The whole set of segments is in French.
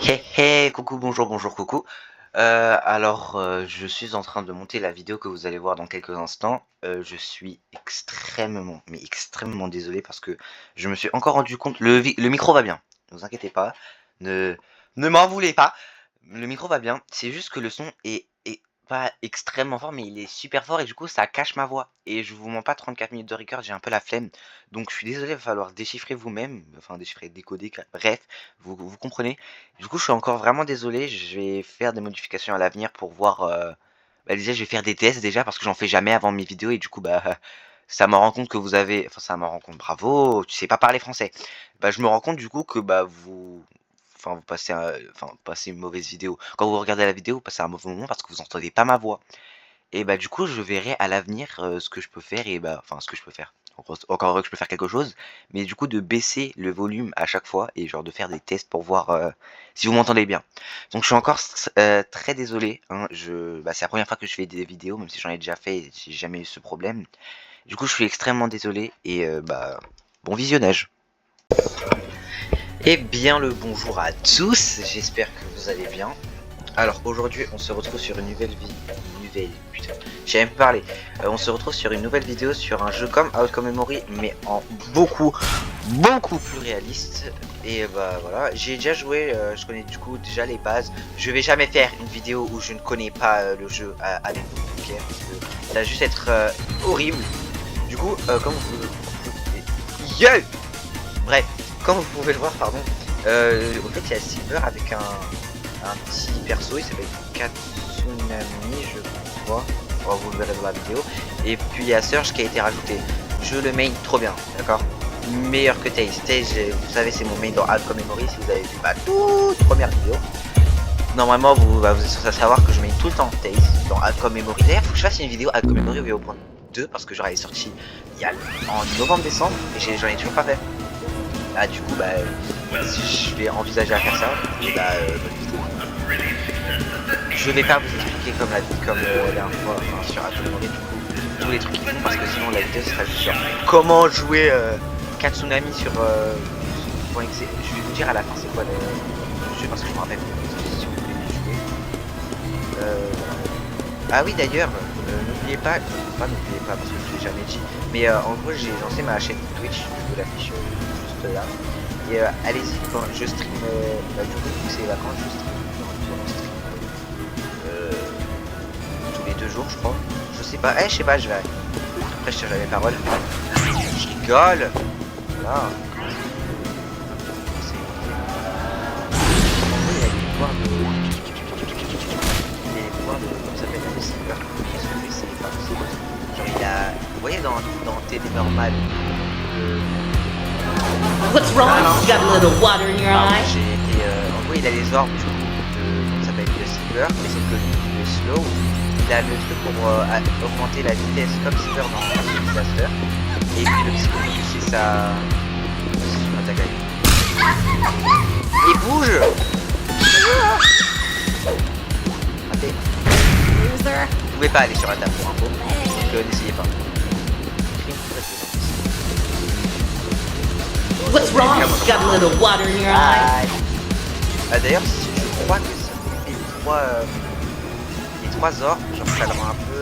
Hé hé, coucou, bonjour, bonjour, coucou. Je suis en train de monter la vidéo que vous allez voir dans quelques instants. Je suis extrêmement, mais extrêmement désolé parce que je me suis encore rendu compte. Le micro va bien, ne vous inquiétez pas, ne, ne m'en voulez pas. Le micro va bien, c'est juste que le son est pas extrêmement fort, mais il est super fort et du coup ça cache ma voix. Et je vous mens pas, 34 minutes de record, j'ai un peu la flemme. Donc je suis désolé, il va falloir déchiffrer vous-même, enfin déchiffrer, décoder, bref, vous comprenez. Du coup, je suis encore vraiment désolé. Je vais faire des modifications à l'avenir pour voir. Déjà, je vais faire des tests déjà parce que j'en fais jamais avant mes vidéos et du coup, bah, ça me rend compte que vous avez. Enfin, ça me rend compte. Bravo, tu sais pas parler français. Bah, je me rends compte du coup que bah vous passez, vous passez une mauvaise vidéo. Quand vous regardez la vidéo, vous passez un mauvais moment parce que vous entendez pas ma voix. Et bah, du coup, je verrai à l'avenir, ce que je peux faire et bah, enfin, ce que je peux faire. Encore heureux que je peux faire quelque chose, mais du coup de baisser le volume à chaque fois et genre de faire des tests pour voir, si vous m'entendez bien. Donc je suis encore très désolé, hein, c'est la première fois que je fais des vidéos, même si j'en ai déjà fait et j'ai jamais eu ce problème. Du coup, je suis extrêmement désolé et bon visionnage. Eh bien le bonjour à tous, j'espère que vous allez bien. Alors aujourd'hui on se retrouve sur une nouvelle putain, j'ai même pas parlé. On se retrouve sur une nouvelle vidéo sur un jeu comme Outcome Memory mais en beaucoup plus réaliste. Et bah voilà, j'ai déjà joué, je connais du coup déjà les bases. Je vais jamais faire une vidéo où je ne connais pas le jeu avec vous, ok, parce que ça va juste être horrible. Du coup, comme vous yeah bref, comme vous pouvez le voir, pardon, au fait il y a Silver avec un petit perso, il s'appelle Katsunami, je crois. Oh, vous le verrez dans la vidéo. Et puis il y a Surge qui a été rajouté. Je le main trop bien, d'accord. Meilleur que Taze. Taze, vous savez, c'est mon main dans Outcome Memory. Si vous avez vu ma toute première vidéo, normalement vous êtes censé savoir que je main tout le temps Taze dans Outcome Memory. D'ailleurs, faut que je fasse une vidéo Outcome Memory VO.2 parce que genre elle est sortie il y a en novembre-décembre et j'en ai toujours pas fait. Ah, du coup, bah, si je vais envisager à faire ça, et bah, je vais pas vous expliquer comme la dernière fois, enfin, sur Outcome Memory, du coup, tous les trucs qu'ils font, parce que sinon la vidéo sera juste sur comment jouer Katsunami sur .exe. Je vais vous dire à la fin c'est quoi le jeu, parce que je me rappelle si vous voulez jouer. Ah oui, d'ailleurs, n'oubliez pas parce que je l'ai jamais dit, mais en gros j'ai lancé ma chaîne Twitch, je vous l'affiche juste là. Et allez-y, quand je stream, du coup c'est les vacances, je stream tous les 2 jours je crois. Je sais pas, je sais pas, je vais. Après je tire jamais parole. Je rigole. Voilà. Il y a les pouvoirs de. Comment ça s'appelle le Silver. Genre il a. Vous voyez dans TD normal. What's wrong? You got a little water in your eye? En gros, il a les orbes du coup comment ça s'appelle de Silver, mais c'est que le slow, il a le truc pour augmenter la vitesse comme Silver dans Disaster. Et puis le psycho, c'est sa attaque à lui. Il bouge. Raté. Vous pouvez pas aller sur la table pour info, donc n'essayez pas. What's wrong? You got a little water in your eye? D'ailleurs, je crois que c'est les trois orbes, genre ça le rend un peu.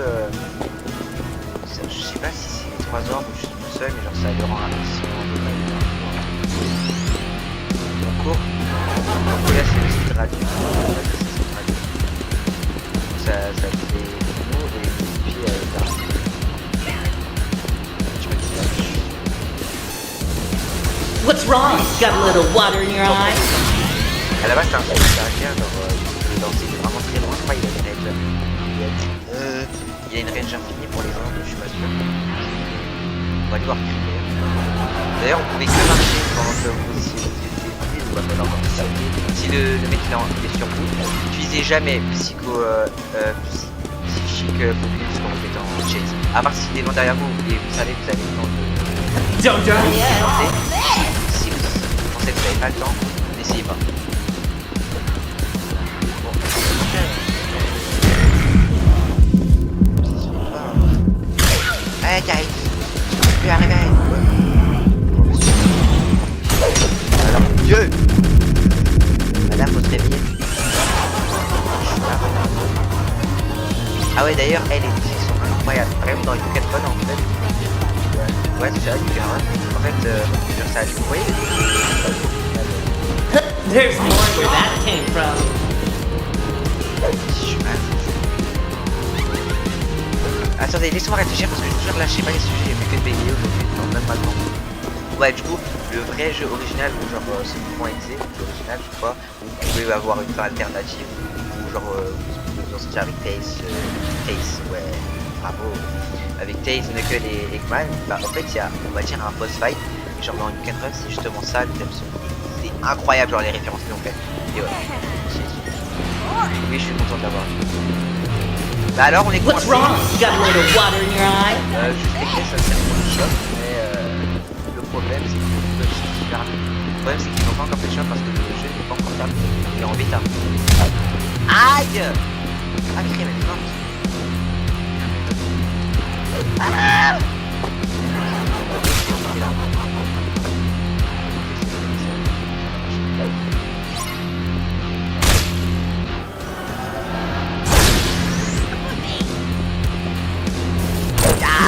Je sais pas si c'est les 3 orbes ou juste tout seul, mais genre ça le rend un peu on court. Donc là c'est le style radio. Ça fait nous et puis là. What's wrong? You got a little water in your eye? À la base c'est un jeu de caractère, genre il peut danser vraiment très loin, je crois il a une range. Il a une range infinie pour les orbes, je suis pas sûr. On va aller voir crier. D'ailleurs vous pouvez que marcher pendant que vous utilisez ou alors si le mec il est sur vous, n'utilisez jamais psychique focus quand vous êtes en chase. À part s'il est loin derrière vous et vous savez que vous avez le temps de. Si vous pensez que vous n'avez pas le temps, n'essayez pas. Allez, t'arrives. Tu peux arriver. Alors, Dieu. Madame, faut se réveiller. et d'ailleurs, les musiques sont incroyables. Par exemple, dans You Can Run, en fait. Ouais, c'est ça, You Can Run. En fait, ça, vous voyez There's more where that came from. Je suis mal. Attendez, laissez-moi réfléchir parce que je vous jure, là, je sais pas les sujets, j'ai fait que de bégayer aujourd'hui, non, même pas le temps. Ouais, du coup, le vrai jeu original, genre c'est .exe, l'original, je crois, où vous pouvez avoir une fin alternative, ou genre vous en sortir avec Tails, ouais, bravo. Avec Tails, Knuckle et Eggman, bah en fait il y a, on va dire, un boss fight, et genre dans une 4 c'est justement ça, le thème son. C'est incroyable, genre les références qu'ils ont fait. Et ouais, oui, je suis content de l'avoir. Bah alors on est What's coincé. wrong? You got a little water in your eye? Juste les clés, ça sert pour le shop, mais le problème c'est qu'ils peuvent se super vite. Le problème c'est qu'ils n'ont pas encore fait le shop parce que le jeu n'est pas encore terminé. Il est en bêta. Aïe. Ah mais il est morte. Ah.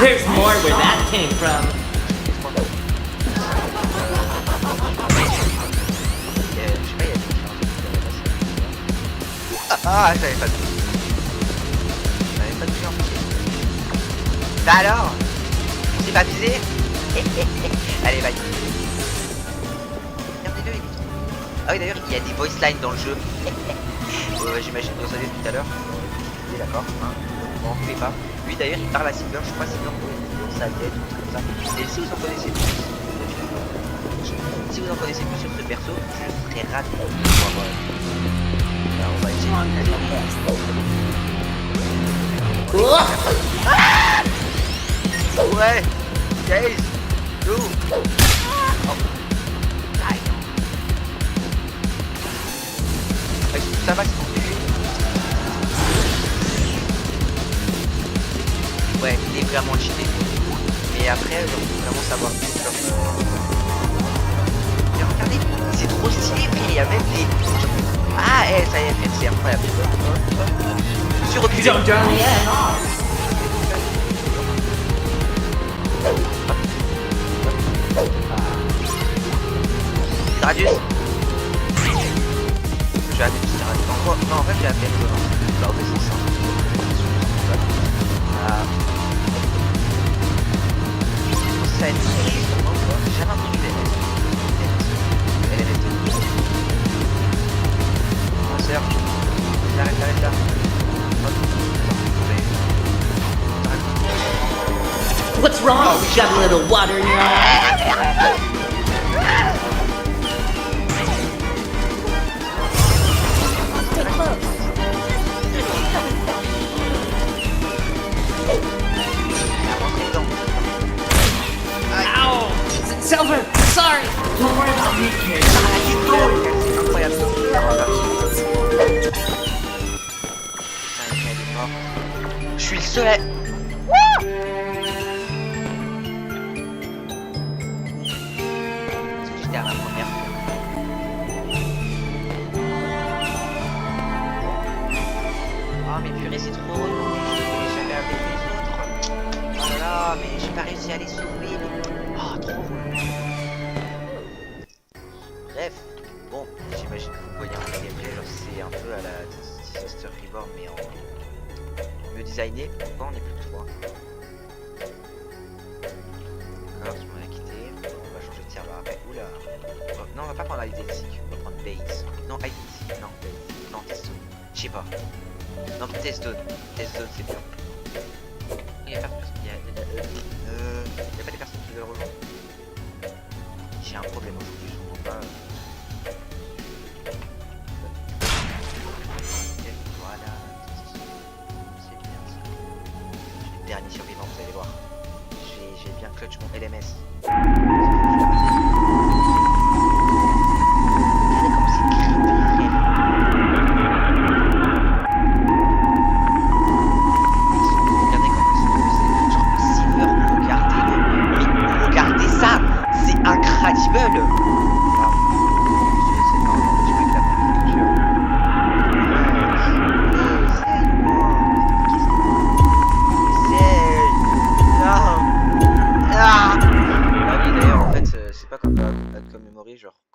There's more where that came from. Ah, j'avais pas de vue. J'avais pas de vue en plus. Bah alors, c'est pas visé. Allez, bye. Regardez-le, il est trop. Ah oui, d'ailleurs, il y a des voice lines dans le jeu. J'imagine que vous savez tout à l'heure. Oui, d'accord. Hein. Bon, on ne fait pas. Lui, d'ailleurs, il parle à Silver. Je crois Silver pour sa tête ou comme ça. Et si vous en connaissez plus, sur ce perso, je serais ravi de voir. Alors, on va essayer. Ouais, Gaze, go. Oh. Aïe. Est-ce que ça va si on fait? Ouais, il est vraiment cheaté. Mais après, il faut vraiment savoir plus comme... Mais regardez, c'est trop stylé, frère, il y a même des... Ah, ça y est, c'est incroyable. Je suis reculé. Jump down the end. Radius. Je vais aller petit Radius. Non, en fait, j'ai appelé le non. Bah, ouais, c'est ça. Ça a été j'ai jamais entendu LMS. LMS 2. Monster. J'arrête là. What's wrong? You got a little water in your eye? Stay close. Ow! Silver, sorry. Don't worry about me, kid. Incroyable. Je suis le seul à... J'étais à la première. Ah mais purée, c'est trop relou. J'allais avec les autres. Oh là là, mais j'ai pas réussi à les sauver. Ah, trop relou. Bref, bon, j'imagine que vous voyez un peu le gameplay, genre c'est un peu à la Disaster Reborn mais en mieux designé. Pourquoi on est plus que 3? D'accord, je m'en ai quitté. On va changer de serveur après. Oula. Non, on va pas prendre IDC, on va prendre Base. Non, IDC, non, Base. Non, Test Zone. Je sais pas. Non, Test Zone. Test Zone, c'est bien. Il y a pas de personnes. Il y a pas des personnes qui veulent rejoindre. J'ai un problème aujourd'hui, je comprends pas. Ok, voilà. C'est bien ça. Je suis le dernier survivant, vous allez voir. J'ai bien clutch mon LMS. Regardez comme c'est creepy, frère.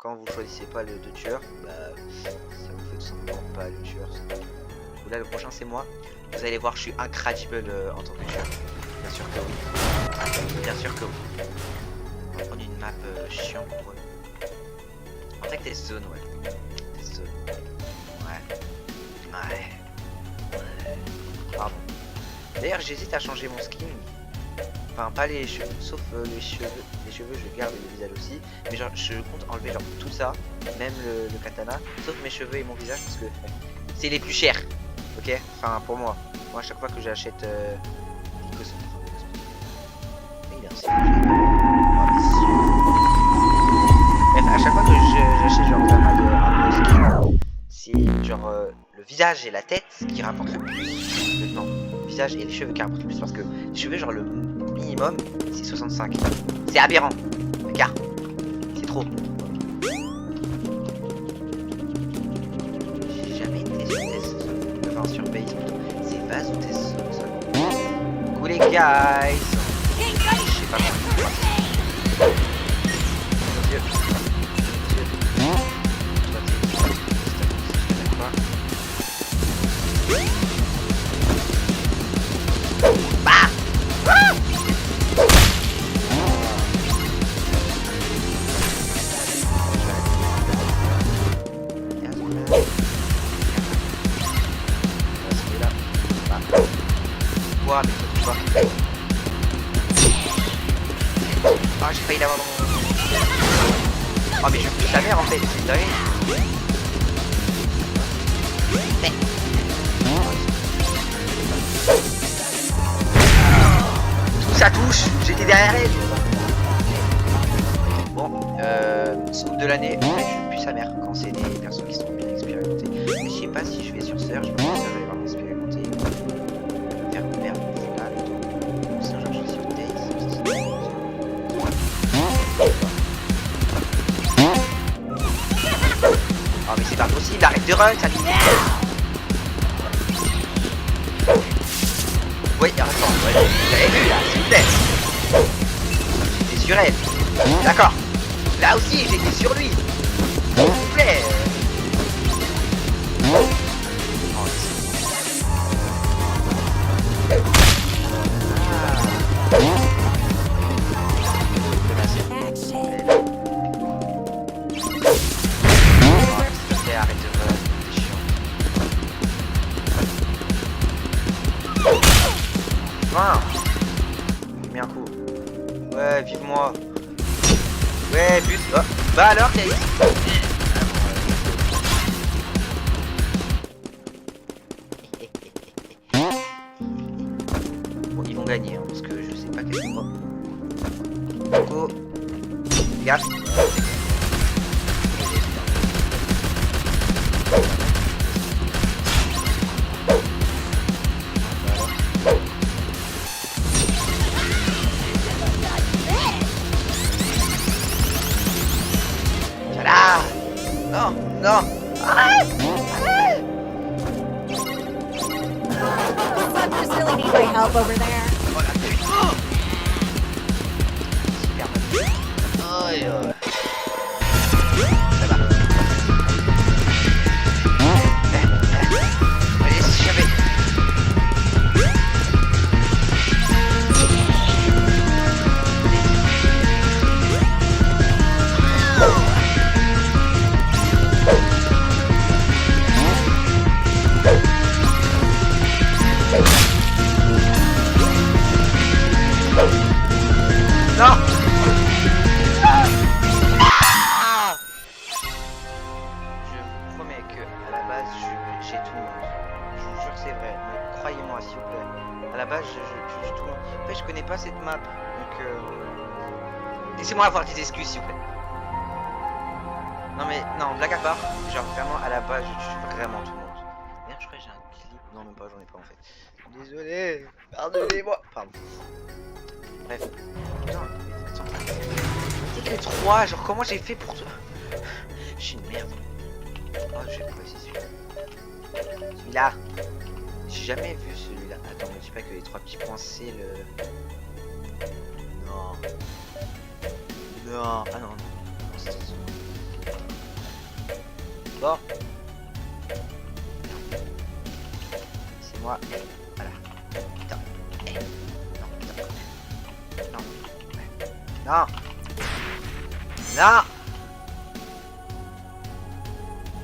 quand vous choisissez pas le 2 tueurs, bah ça vous fait tout simplement pas le tueur. Là le prochain c'est moi. Vous allez voir, je suis incredible en tant que tueur. Bien sûr que oui. Bien sûr que oui. On va prendre une map chiant pour eux. En fait test zone, ouais. Test zone. Ouais. Pardon. D'ailleurs j'hésite à changer mon skin. Enfin pas les cheveux, sauf les cheveux. Les cheveux je garde et le visage aussi. Mais genre je compte enlever genre tout ça, même le katana, sauf mes cheveux et mon visage parce que c'est les plus chers. Ok, enfin pour moi. Moi à chaque fois que j'achète des cosmétiques. Bref, à chaque fois que j'achète genre un skin, c'est genre le visage et la tête qui rapportent le plus. Non, le visage et les cheveux qui rapportent le plus parce que les cheveux genre le minimum c'est 65. C'est aberrant. Regarde. C'est trop. J'ai jamais été sur test. Enfin sur base plutôt. C'est base ou test zone. Coucou les guys. Je sais pas comment. Mon Dieu. Mais ça pas. Ah j'ai failli l'avoir dans mon... Oh mais je pousse sa mère en fait, c'est dingue. Mais... Tout ça touche, j'étais derrière elle. Bon, scoop de l'année, en fait je pue sa mère quand c'est des personnes qui sont bien expérimentées. Mais je sais pas si je vais sur Surge, je pense que ça va y avoir expérimenté. Oh mais c'est pas possible, arrête de run, ça m'énerve. Oui, attends, ouais, vous avez vu là, s'il vous plaît. J'étais sur elle. D'accord. Là aussi, j'étais sur lui. S'il vous plaît. J'ai mis un coup. Ouais, vive moi. Ouais, but. Oh. Bah alors, Kaïs. Bon, ils vont gagner, hein, parce que je sais pas quel moment. Go. Regarde. Non, non, arrête, arrête. Son just really need my help over there. Voilà, oh. Super mal. Aïe, aïe. Ça va. Allez, si j'avais. Non. Je vous promets que à la base j'ai tout le monde. Je vous jure c'est vrai. Mais croyez-moi s'il vous plaît. À la base je tout le monde. En fait je connais pas cette map. Donc laissez-moi avoir des excuses s'il vous plaît. Non mais non, blague à part. Genre vraiment à la base je tue vraiment tout le monde. D'ailleurs je crois que j'ai un clip. Non même pas, j'en ai pas en fait. Désolé. Pardonnez-moi. Pardon. Bref. Putain, c'est que les 3, genre comment j'ai fait pour... Je suis une merde. Oh, je vais passer celui-là. Celui-là. J'ai jamais vu celui-là. Attends, me dis pas que les 3 petits points c'est le... Non. Non. Ah non, non. Non, c'est... Bon. C'est moi. Voilà. Putain. Eh. Non, putain. Non. Non. Non.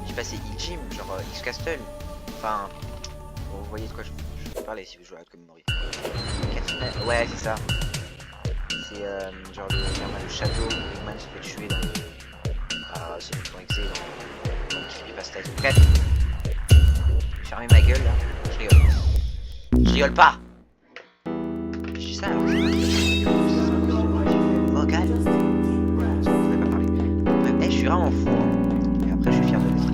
J'ai passé Iljim, genre X-Castle. Enfin. Bon, vous voyez de quoi je peux parler si vous jouez à comme Mori. Ouais, c'est ça. C'est genre le château où Eggman se fait tuer dans Sonic.exe dans Creepypasta. Bref. Fermez ma gueule là. Je rigole. Je rigole pas. Je dis ça alors que c'est vocal. Je pouvais pas parler. Bref, je suis vraiment fou. Hein. Et après je suis fier de l'être.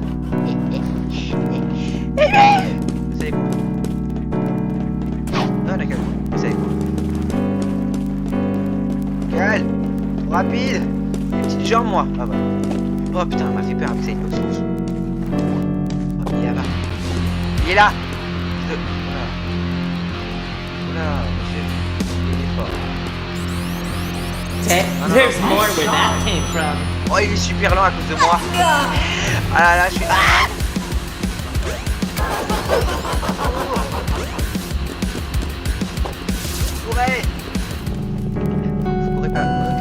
Vous savez quoi? Non la gueule. Vous savez quoi? Gueule. Trop rapide. Des petites jambes moi. Ah bah. Oh putain, elle m'a fait peur avec ça, il est au sens. Oh, il est là-bas. Il est là. Oula, monsieur. Il est fort. There's more where that came from. Oh, il est super lent à cause de moi. Ah là là, je suis... Ah courez. Vous courez pas. Ok.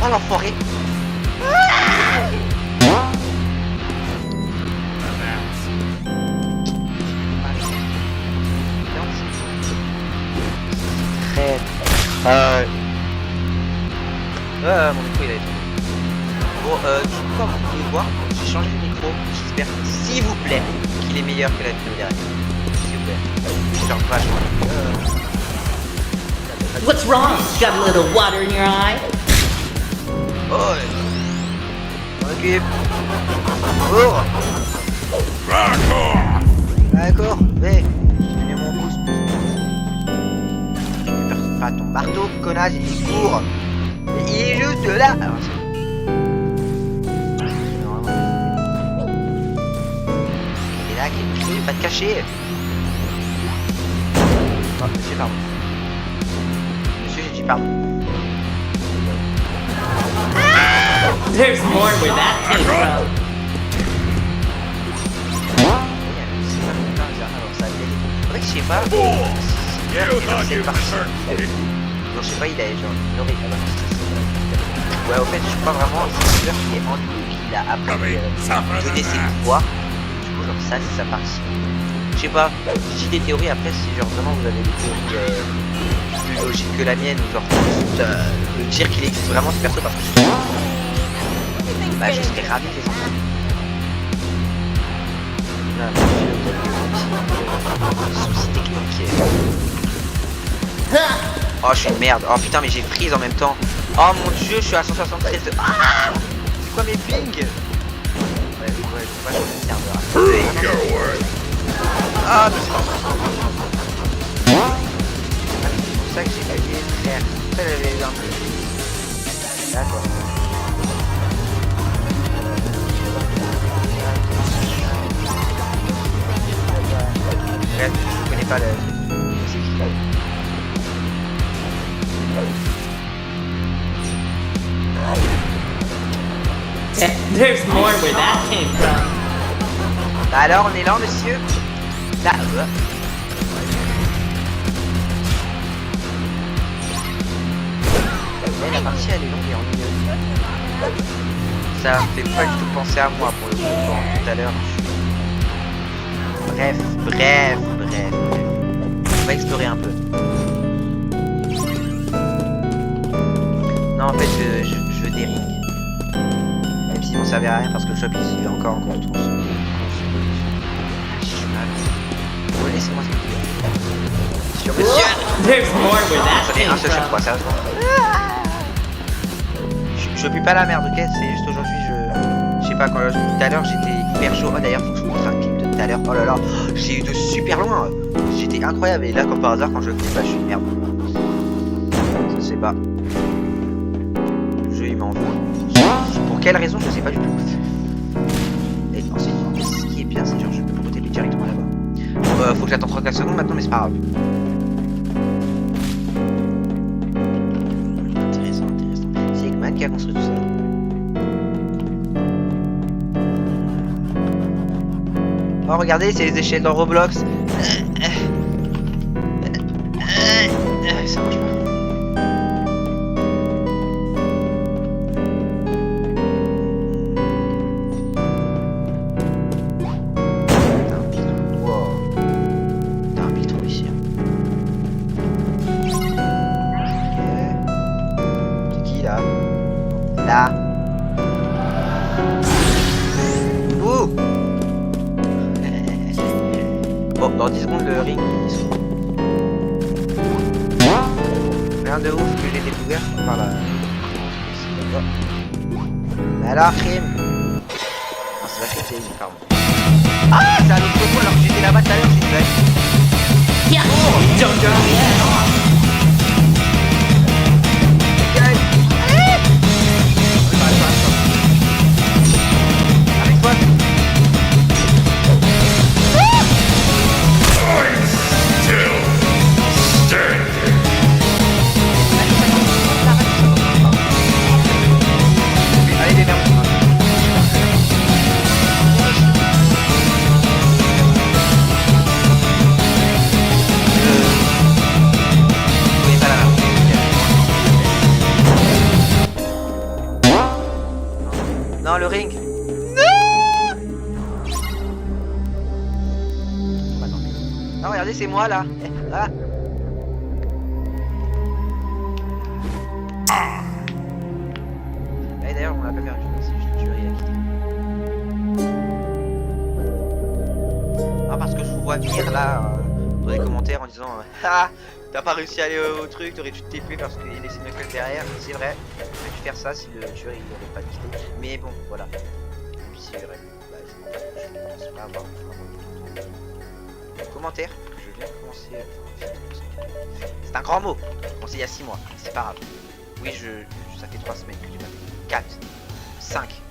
Oh l'enfoiré. Mon micro il a été. Bon, du coup, comme vous pouvez voir, j'ai changé de micro. J'espère, s'il vous plaît, qu'il est meilleur que la vidéo derrière. S'il vous plaît. Genre vachement. What's wrong? Got a little water in your eye? Oh, occupe. Oh. D'accord, mais je mets mon pouce. Récupère pas ton marteau, connasse, il court. Il est juste là. Alors, il est là, qui est pas te cacher. Oh, monsieur, pardon. Monsieur, j'ai dit pardon. There's more where that came from. En fait, je sais pas. C'est parti. Non, je sais pas, il a genre ignoré. Ouais, au fait, je crois vraiment c'est Silver qui est en lui, qu'il a appris donner ses pouvoirs. Du coup, genre ça, c'est sa partie. Je sais pas, je dis des théories après, si genre vraiment vous avez des théories plus logiques que la mienne, ou genre me dire qu'il existe vraiment ce perso parce que bah, je serais ravi de les entendre. Soucis techniques. Oh, je suis une merde. Oh putain, mais j'ai prise en même temps. Oh mon dieu, je suis à 173 de... Ah, c'est quoi mes pings? Ouais, je peux pas changer de serveur. Ah, mais c'est pour ça que j'ai gagné, frère. Ça, j'avais eu un peu. D'accord. Bref, je connais pas le... C'est qui là? There's more where that came from. Alors, on est là, monsieur? Là, mais la partie, elle est longue et ennuyeuse. Ça me fait pas du tout penser à moi pour le coup, tout à l'heure. Bref. On va explorer un peu. Non, en fait, je veux des rings. Même s'ils vont servir à rien parce que le shop il est encore en compte. Je suis mal. Oh, laissez-moi s'occuper. Sur monsieur. There's more where that J'en ai came un seul, je from. crois, sérieusement. Je pue pas la merde, ok? C'est juste aujourd'hui, je sais pas, quand tout à l'heure j'étais hyper chaud. Oh, d'ailleurs, faut que je vous montre un clip de tout à l'heure. Oh là là, j'ai eu de super loin. J'étais incroyable. Et là, comme par hasard, quand je clip, bah, je suis une merde. Je sais pas. Le jeu, il m'envoie. Pour quelle raison, je sais pas du tout. Et ensuite, ce qui est bien, c'est genre je peux monter directement là-bas. Faut que j'attende 34 secondes maintenant, mais c'est pas grave. Intéressant, intéressant. C'est Eggman qui a construit tout ça. Oh, regardez, c'est les échelles dans Roblox. Ça marche pas. Là. Ouh. Bon, dans 10 secondes, le ring il se... Rien de ouf que j'ai découvert par là. Mais alors, crime. Non, c'est pas crime, c'est easy, pardon. Ah, c'est un autre Coco alors que j'étais là-bas tout à l'heure, c'est une blague. Yeah. Don't go yet. Non, le ring. Non, regardez, c'est moi là. Ah. Et d'ailleurs, on l'a pas perdu. C'est juste tuerie à quitter. Ah, parce que je vous vois venir là dans les commentaires en disant ah, t'as pas réussi à aller au truc, t'aurais dû te TP parce qu'il y a laissé Knuckles derrière. C'est vrai, j'aurais dû faire ça si le tueur il n'aurait pas quitté. Mais bon, voilà. Et puis c'est vrai. Bah, je pense pas avoir. Commentaire, je viens de commencer. C'est un grand mot. Commencé il y a 6 mois. C'est pas grave. Oui, ça fait 3 semaines que j'ai pas fait. 4, 5.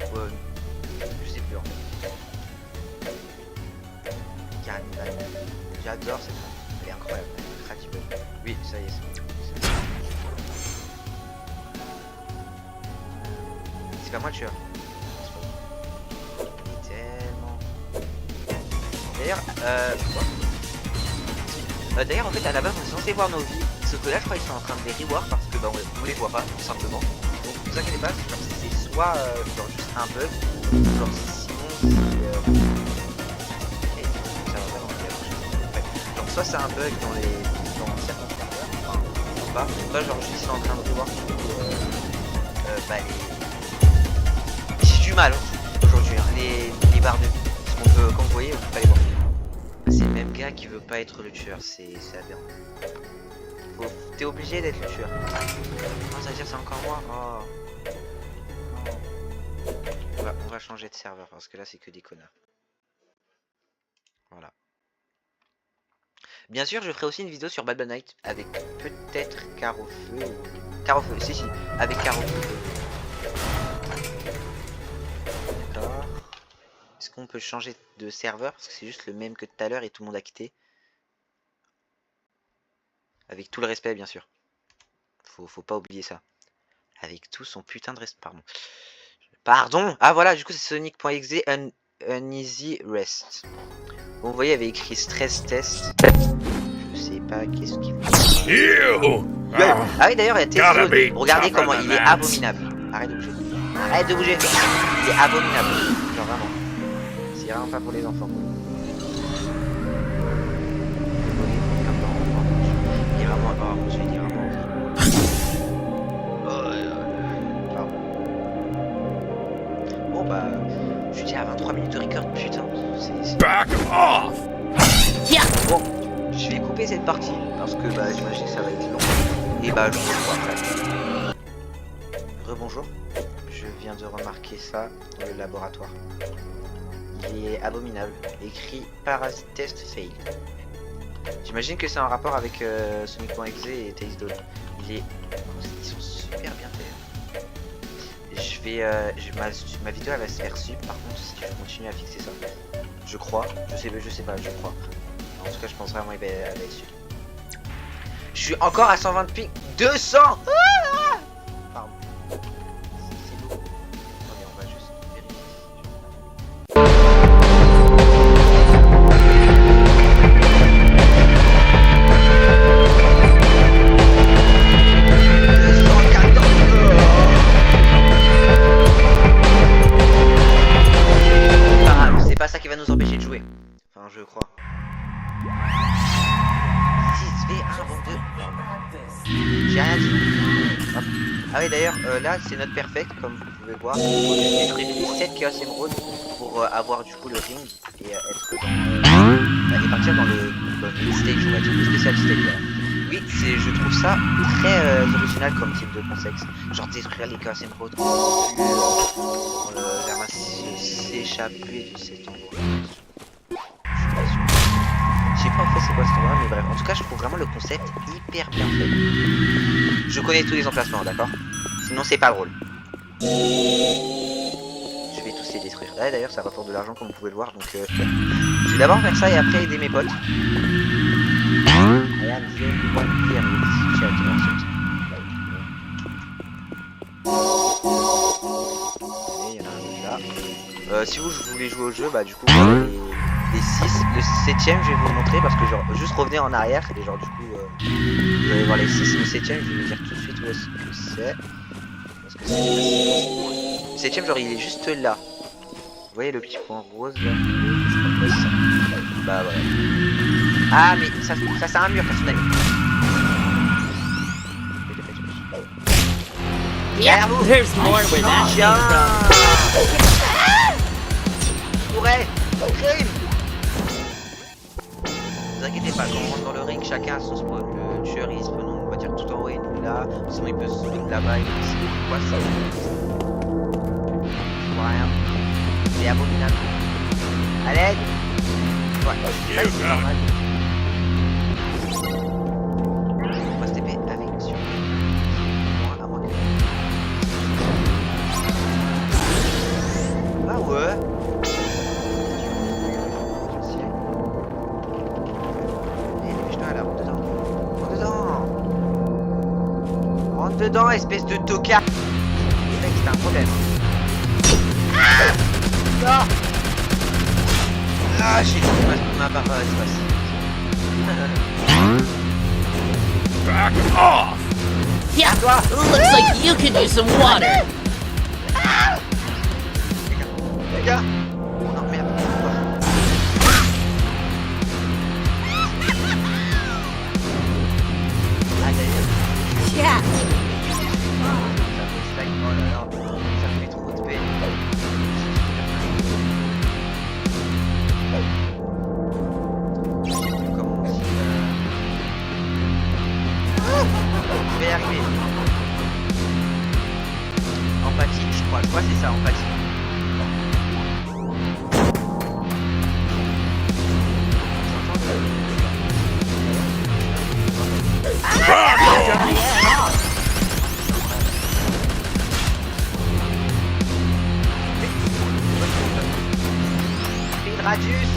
Je sais plus en fait. J'adore cette femme. Elle est incroyable. Créative. Oui, ça y est, c'est bon. C'est pas moi le tueur. Tellement. D'ailleurs, en fait, à la base, on est censé voir nos vies. Sauf que là, je crois qu'ils sont en train de les rework parce que bah, on les voit pas, tout simplement. Donc, ne vous inquiétez pas, genre, c'est soit genre juste un bug, genre sinon ça va pas dans le cas. Genre, soit c'est un bug dans certains serveurs, enfin, soit genre juste ils sont en train de rework bah les. J'ai du mal aujourd'hui, hein, les barres de vie. Parce qu'on peut, comme vous voyez, on peut pas les voir. C'est le même gars qui veut pas être le tueur, c'est aberrant. T'es obligé d'être le tueur. Oh, ça veut dire c'est encore moi. Oh. On va changer de serveur parce que là c'est que des connards. Voilà. Bien sûr, je ferai aussi une vidéo sur Bad Bad Night avec peut-être Carofeu. Carofeu, si, avec Carofeu. D'accord. Est-ce qu'on peut changer de serveur parce que c'est juste le même que tout à l'heure et tout le monde a quitté? Avec tout le respect, bien sûr. Faut pas oublier ça. Avec tout son putain de respect. Pardon. Ah voilà, du coup c'est Sonic.exe Uneasy Rest. Bon, vous voyez, il y avait écrit stress test. Je sais pas qu'est-ce qu'il faut. Ah oui, d'ailleurs, il y a Tesla. Regardez comment il est abominable. Arrête de bouger. Arrête de bouger. Il est abominable. Genre vraiment. C'est vraiment pas pour les enfants. Il est vraiment. Oh mon dieu, il est vraiment horrible. Bon bah. Je dis à 23 minutes de record, putain. Back off! Bon, je vais couper cette partie parce que bah j'imagine que ça va être long. Et bah je vous revois après. Rebonjour. Je viens de remarquer ça dans le laboratoire. Il est abominable. Écrit Parasite Test Fail. J'imagine que c'est en rapport avec Sonic.exe et Tails Doll. Ils sont super bien faits. ma vidéo elle va se faire sub par contre si je continue à fixer ça. Je crois, je sais pas, je crois. En tout cas je pense vraiment qu'elle va être sub. Je suis encore à 120 ping. 200 Pardon. C'est beau. Attendez, on va juste vérifier. C'est pas ça qui va nous empêcher de jouer. Enfin, je crois. 6v1 avant 2. J'ai rien dit. Hop. Ah oui, d'ailleurs, là, c'est notre perfect, comme vous pouvez voir. Il faut juste détruire les 7 Chaos Emerald pour avoir du coup le ring et être dans et partir dans le stage, on va dire, le spécial stage. Voilà. Oui, je trouve ça très original comme type de concept. Genre détruire les Chaos Emerald pour s'échapper de cet endroit. Je sais pas en fait c'est quoi cet endroit, mais bref. En tout cas, je trouve vraiment le concept hyper bien fait. Je connais tous les emplacements, d'accord? Sinon, c'est pas drôle. Je vais tous les détruire. Là, d'ailleurs, ça rapporte de l'argent, comme vous pouvez le voir. Donc, je vais d'abord faire ça et après aider mes potes. I am the only one here with chat. Allez, il y en a un autre là. Si vous voulez jouer au jeu, bah du coup, les 6, le 7ème je vais vous le montrer parce que genre juste revenez en arrière et genre du coup vous allez voir les 6, le 7ème je vais vous dire tout de suite où est-ce que c'est. Parce que c'est le 7ème genre il est juste là. Vous voyez le petit point rose là? Je crois que c'est ça. Bah voilà. Ah mais ça c'est un mur qu'à son ami. Yeah, there's more where that came from. Pourrait crime. Ne vous inquiétez pas, quand on rentre dans le ring, chacun a son spawn. Le tueur il spawn, on va dire tout en haut et nous là. Sinon il peut se spawn là-bas et ici. Quoi ça? Je vois rien. C'est abominable. À l'aide. Ouais, c'est normal. On va se TP avec sur moi, à moi. Ah ouais. Dedans, espèce de tocard. Mec, c'est un problème. Ah, ah j'ai tout ma barre espace. Back off! Yeah, looks like you could use some water. Les gars. Oh non, merde. Ah, d'ailleurs. Yeah. Oh là là, ça fait trop de peine. Je sais plus comment on dit. Je vais y arriver. Empathie, je crois que c'est ça, empathie. Radius.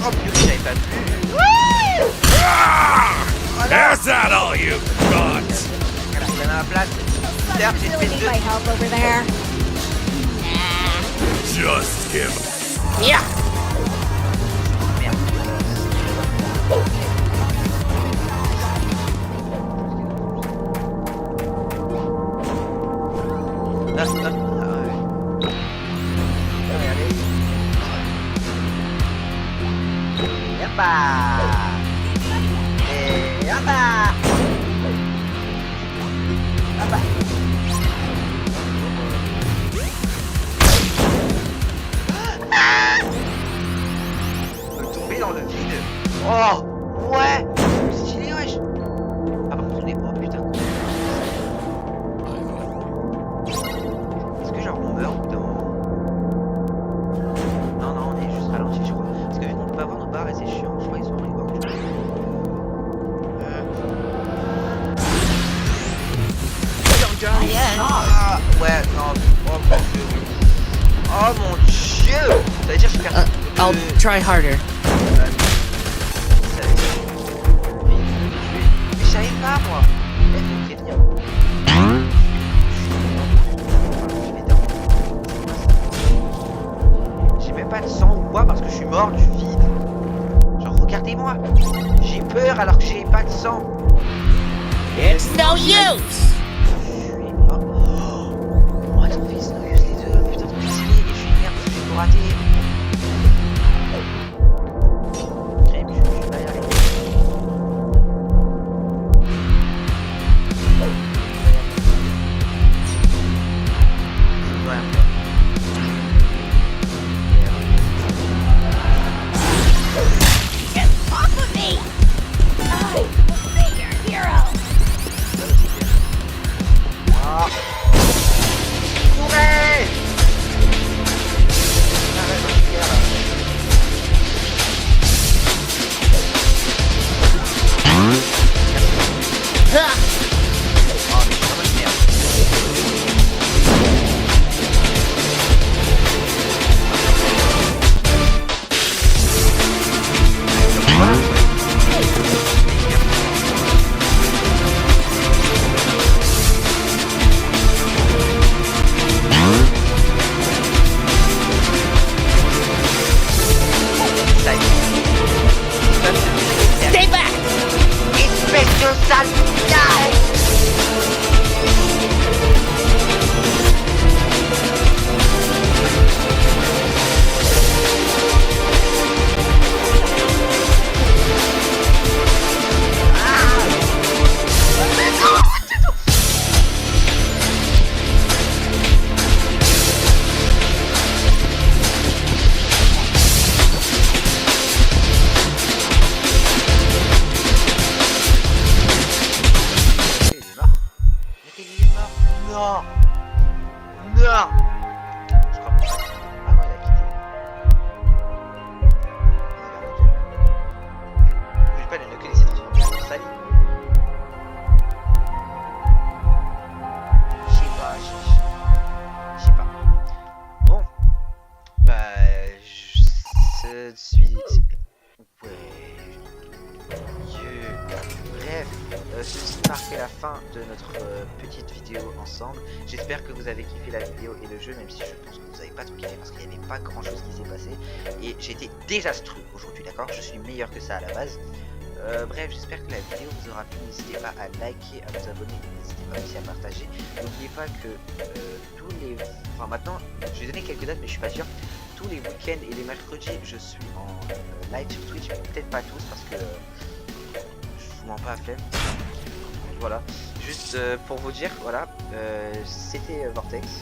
Oh purée, j'avais pas vu. Is that all you got? Il y en a à la place. Certes, j'ai Really fait need deux. my help over there. Just give. Yeah. Merde. Ah, ouais. Regardez. Yapa. Et yapa. Yapa. On peut tomber dans le vide. Oh ouais. Stylé wesh. Ah par contre on est pas, putain. Est-ce que genre on meurt au bout d'un moment? Non non on est juste ralenti je crois. Parce que vu qu'on peut pas voir nos barres et c'est chiant, je crois qu'ils sont arrivés. I'll try harder. Mais je savais pas moi. Elle faut prévenir. J'ai même pas de sang ou quoi parce que je suis mort du vide. Genre regardez-moi. J'ai peur alors que j'ai pas de sang. It's no use! Je suis mort. Oh, attendez, c'est no use les deux. Putain, trop stylé. Et je suis une merde parce que j'ai tout raté. Crème, je vais pas y arriver. Get off of me! I will be your hero! Ah. Courez! Arrête de faire là. Ah! Oh, mais je suis vraiment une merde. Ça y est. Stay back! Espèce de sale putain! Il est mort. Mais il est mort. Non. Non. Je crois pas. Ah non, il a quitté. Il a pas le knuckle, il s'est transformé en sali. Je sais pas, je sais pas. Bon. Bah, je suis... Ouais. Dieu. Bref, ceci marque la fin de notre petite vidéo ensemble. J'espère que vous avez kiffé la vidéo et le jeu, même si je pense que vous n'avez pas tout kiffé parce qu'il n'y avait pas grand chose qui s'est passé. Et j'étais désastreux aujourd'hui, d'accord? Je suis meilleur que ça à la base. Bref, j'espère que la vidéo vous aura plu. N'hésitez pas à liker, à vous abonner, n'hésitez pas aussi à partager. N'oubliez pas que tous les... Enfin maintenant, je vais donner quelques dates mais je suis pas sûr. Tous les week-ends et les mercredis, je suis en live sur Twitch, mais peut-être pas tous parce que je vous mens pas à flemme. Voilà, juste pour vous dire, voilà, c'était Vortex.